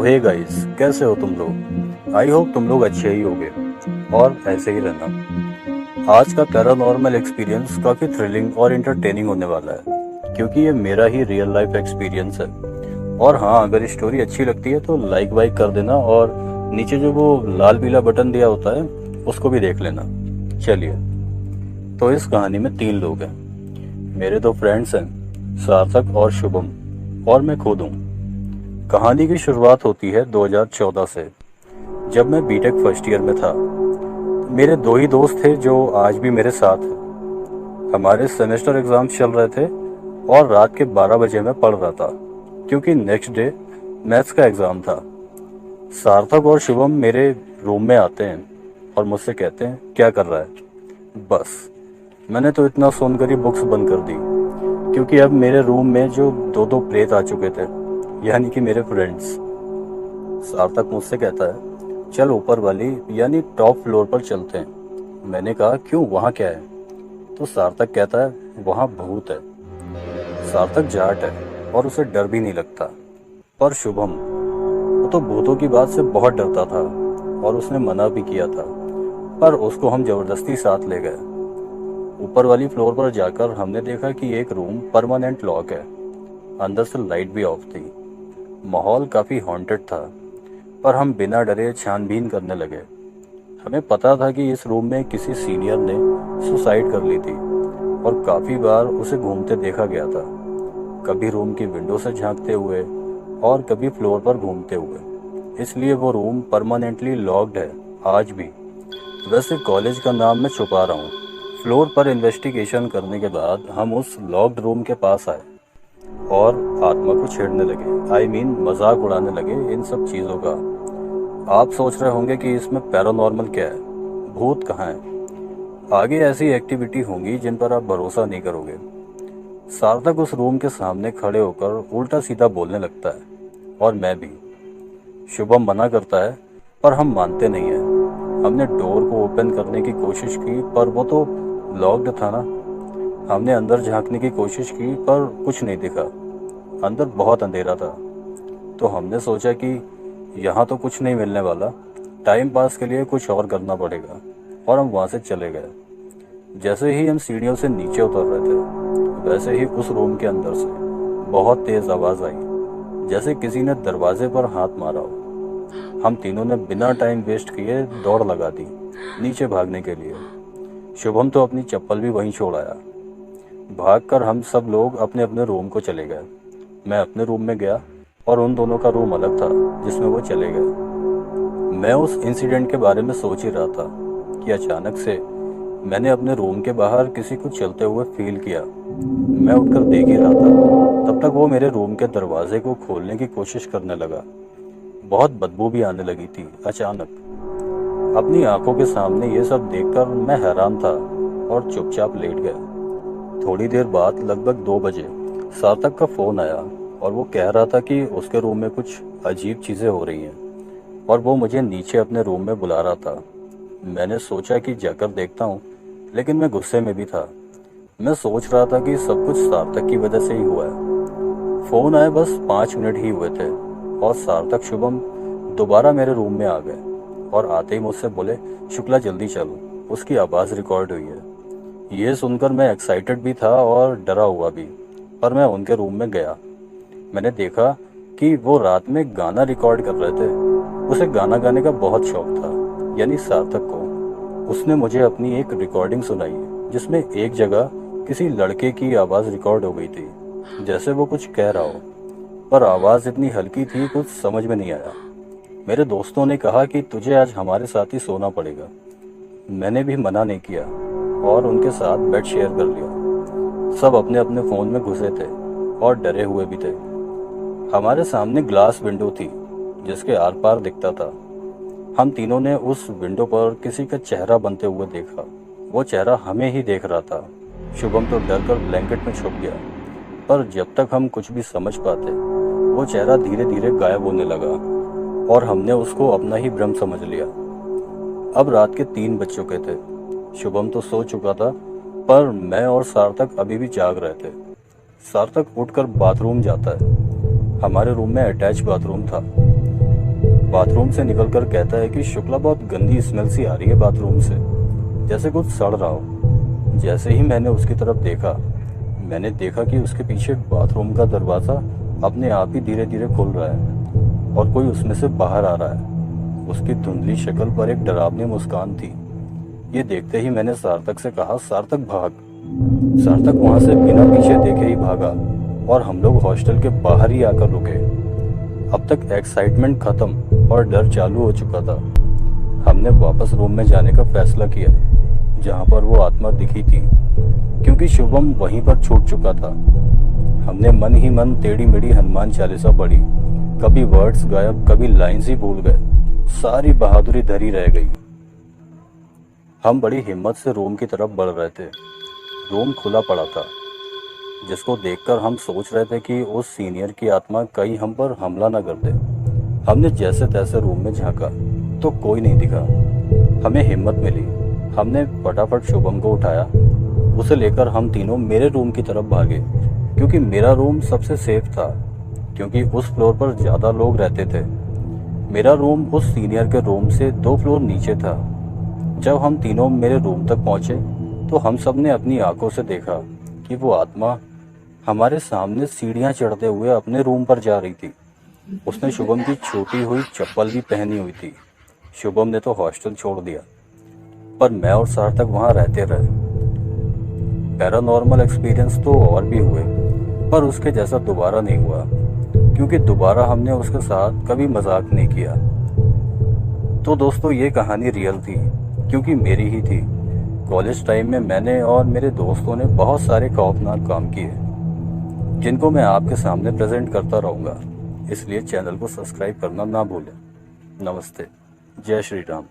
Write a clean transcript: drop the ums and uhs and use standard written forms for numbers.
Hey guys, कैसे हो तुम लोग। आई होप तुम लोग अच्छे ही होगे और ऐसे ही रहना। आज का पैरानॉर्मल एक्सपीरियंस काफ़ी थ्रिलिंग और इंटरटेनिंग होने वाला है, क्योंकि ये मेरा ही रियल लाइफ एक्सपीरियंस है। और हाँ, अगर स्टोरी अच्छी लगती है तो लाइक वाइक कर देना, और नीचे जो वो लाल पीला बटन दिया होता है उसको भी देख लेना। चलिए, तो इस कहानी में 3 लोग हैं। मेरे 2 फ्रेंड्स हैं, सार्थक और शुभम, और मैं खुद हूँ। कहानी की शुरुआत होती है 2014 से, जब मैं बीटेक फर्स्ट ईयर में था। मेरे 2 ही दोस्त थे जो आज भी मेरे साथ हैं। हमारे सेमेस्टर एग्जाम्स चल रहे थे और रात के 12 बजे मैं पढ़ रहा था, क्योंकि नेक्स्ट डे मैथ्स का एग्ज़ाम था। सार्थक और शुभम मेरे रूम में आते हैं और मुझसे कहते हैं, क्या कर रहा है। बस मैंने तो इतना सुनकर ही बुक्स बंद कर दी, क्योंकि अब मेरे रूम में जो 2 प्रेत आ चुके थे, यानी कि मेरे फ्रेंड्स। सार्थक मुझसे कहता है, चल ऊपर वाली यानी टॉप फ्लोर पर चलते हैं। मैंने कहा, क्यों, वहाँ क्या है। तो सार्थक कहता है, वहाँ भूत है। सार्थक जाट है और उसे डर भी नहीं लगता। पर शुभम, वो तो भूतों की बात से बहुत डरता था और उसने मना भी किया था, पर उसको हम जबरदस्ती साथ ले गए। ऊपर वाली फ्लोर पर जाकर हमने देखा कि एक रूम परमानेंट लॉक है, अंदर से लाइट भी ऑफ थी। माहौल काफ़ी हॉन्टेड था, पर हम बिना डरे छानबीन करने लगे। हमें पता था कि इस रूम में किसी सीनियर ने सुसाइड कर ली थी और काफ़ी बार उसे घूमते देखा गया था, कभी रूम की विंडो से झांकते हुए और कभी फ्लोर पर घूमते हुए। इसलिए वो रूम परमानेंटली लॉक्ड है आज भी। वैसे कॉलेज का नाम मैं छुपा रहा हूँ। फ्लोर पर इन्वेस्टिगेशन करने के बाद हम उस लॉक्ड रूम के पास आए और आत्मा को छेड़ने लगे। मजाक उड़ाने लगे इन सब चीज़ों का। आप सोच रहे होंगे कि इसमें पैरानॉर्मल क्या है, भूत कहाँ है। आगे ऐसी एक्टिविटी होंगी जिन पर आप भरोसा नहीं करोगे। सार्थक उस रूम के सामने खड़े होकर उल्टा सीधा बोलने लगता है, और मैं भी। शुभम मना करता है, पर हम मानते नहीं हैं। हमने डोर को ओपन करने की कोशिश की, पर वो तो लॉक्ड था ना। हमने अंदर झांकने की कोशिश की, पर कुछ नहीं दिखा। अंदर बहुत अंधेरा था। तो हमने सोचा कि यहाँ तो कुछ नहीं मिलने वाला, टाइम पास के लिए कुछ और करना पड़ेगा, और हम वहाँ से चले गए। जैसे ही हम सीढ़ियों से नीचे उतर रहे थे, वैसे ही उस रूम के अंदर से बहुत तेज आवाज़ आई, जैसे किसी ने दरवाजे पर हाथ मारा हो। हम तीनों ने बिना टाइम वेस्ट किए दौड़ लगा दी नीचे भागने के लिए। शुभम तो अपनी चप्पल भी वहीं छोड़ आया। भागकर हम सब लोग अपने अपने रूम को चले गए। मैं अपने रूम में गया और उन दोनों का रूम अलग था जिसमें वो चले गए। मैं उस इंसिडेंट के बारे में सोच ही रहा था कि अचानक से मैंने अपने रूम के बाहर किसी को चलते हुए फील किया। मैं उठकर देख ही रहा था, तब तक वो मेरे रूम के दरवाजे को खोलने की कोशिश करने लगा। बहुत बदबू भी आने लगी थी अचानक। अपनी आंखों के सामने ये सब देखकर मैं हैरान था और चुपचाप लेट गया। थोड़ी देर बाद लगभग 2 बजे सार्थक का फ़ोन आया और वो कह रहा था कि उसके रूम में कुछ अजीब चीज़ें हो रही हैं और वो मुझे नीचे अपने रूम में बुला रहा था। मैंने सोचा कि जाकर देखता हूँ, लेकिन मैं गुस्से में भी था। मैं सोच रहा था कि सब कुछ सार्थक की वजह से ही हुआ है। फ़ोन आए बस 5 मिनट ही हुए थे और सार्थक शुभम दोबारा मेरे रूम में आ गए और आते ही मुझसे बोले, शुक्ला जल्दी चलो, उसकी आवाज़ रिकॉर्ड हुई है। ये सुनकर मैं एक्साइटेड भी था और डरा हुआ भी, पर मैं उनके रूम में गया। मैंने देखा कि वो रात में गाना रिकॉर्ड कर रहे थे। उसे गाना गाने का बहुत शौक था, यानी सार्थक को। उसने मुझे अपनी एक रिकॉर्डिंग सुनाई जिसमें एक जगह किसी लड़के की आवाज़ रिकॉर्ड हो गई थी, जैसे वो कुछ कह रहा हो, पर आवाज़ इतनी हल्की थी कुछ समझ में नहीं आया। मेरे दोस्तों ने कहा कि तुझे आज हमारे साथ ही सोना पड़ेगा। मैंने भी मना नहीं किया और उनके साथ बेड शेयर कर लिया। सब अपने अपने फ़ोन में घुसे थे और डरे हुए भी थे। हमारे सामने ग्लास विंडो थी जिसके आर पार दिखता था। हम तीनों ने उस विंडो पर किसी का चेहरा बनते हुए देखा। वो चेहरा हमें ही देख रहा था। शुभम तो डर कर ब्लैंकेट में छुप गया, पर जब तक हम कुछ भी समझ पाते, वो चेहरा धीरे धीरे गायब होने लगा और हमने उसको अपना ही भ्रम समझ लिया। अब रात के 3 बज चुके थे। शुभम तो सो चुका था, पर मैं और सार्थक अभी भी जाग रहे थे। सार्थक उठकर बाथरूम जाता है। हमारे रूम में अटैच बाथरूम था। बाथरूम से निकलकर कहता है कि शुक्ला बहुत गंदी स्मेल सी आ रही है बाथरूम से, जैसे कुछ सड़ रहा हो। जैसे ही मैंने उसकी तरफ देखा, मैंने देखा कि उसके पीछे बाथरूम का दरवाज़ा अपने आप ही धीरे धीरे खुल रहा है और कोई उसमें से बाहर आ रहा है। उसकी धुंधली शक्ल पर एक डरावनी मुस्कान थी। ये देखते ही मैंने सार्थक से कहा, सार्थक भाग। सार्थक वहां से बिना पीछे देखे ही भागा और हम लोग हॉस्टल के बाहर ही आकर रुके। अब तक एक्साइटमेंट खत्म और डर चालू हो चुका था। हमने वापस रूम में जाने का फैसला किया जहां पर वो आत्मा दिखी थी, क्योंकि शुभम वहीं पर छूट चुका था। हमने मन ही मन टेढ़ी मेढ़ी हनुमान चालीसा पढ़ी, कभी वर्ड्स गायब, कभी लाइंस ही भूल गए। सारी बहादुरी धरी रह गई। हम बड़ी हिम्मत से रूम की तरफ बढ़ रहे थे। रूम खुला पड़ा था, जिसको देखकर हम सोच रहे थे कि उस सीनियर की आत्मा कहीं हम पर हमला न कर दे। हमने जैसे तैसे रूम में झांका तो कोई नहीं दिखा। हमें हिम्मत मिली। हमने फटाफट शुभम को उठाया। उसे लेकर हम तीनों मेरे रूम की तरफ भागे, क्योंकि मेरा रूम सबसे सेफ था, क्योंकि उस फ्लोर पर ज़्यादा लोग रहते थे। मेरा रूम उस सीनियर के रूम से 2 फ्लोर नीचे था। जब हम तीनों मेरे रूम तक पहुंचे तो हम सब ने अपनी आंखों से देखा कि वो आत्मा हमारे सामने सीढ़ियां चढ़ते हुए अपने रूम पर जा रही थी। उसने शुभम की छूटी हुई चप्पल भी पहनी हुई थी। शुभम ने तो हॉस्टल छोड़ दिया, पर मैं और सार्थक वहां रहते रहे। पैरानॉर्मल एक्सपीरियंस तो और भी हुए, पर उसके जैसा दोबारा नहीं हुआ, क्योंकि दोबारा हमने उसके साथ कभी मजाक नहीं किया। तो दोस्तों, ये कहानी रियल थी, क्योंकि मेरी ही थी। कॉलेज टाइम में मैंने और मेरे दोस्तों ने बहुत सारे खौफनाक काम किए, जिनको मैं आपके सामने प्रेजेंट करता रहूँगा। इसलिए चैनल को सब्सक्राइब करना ना भूलें। नमस्ते। जय श्री राम।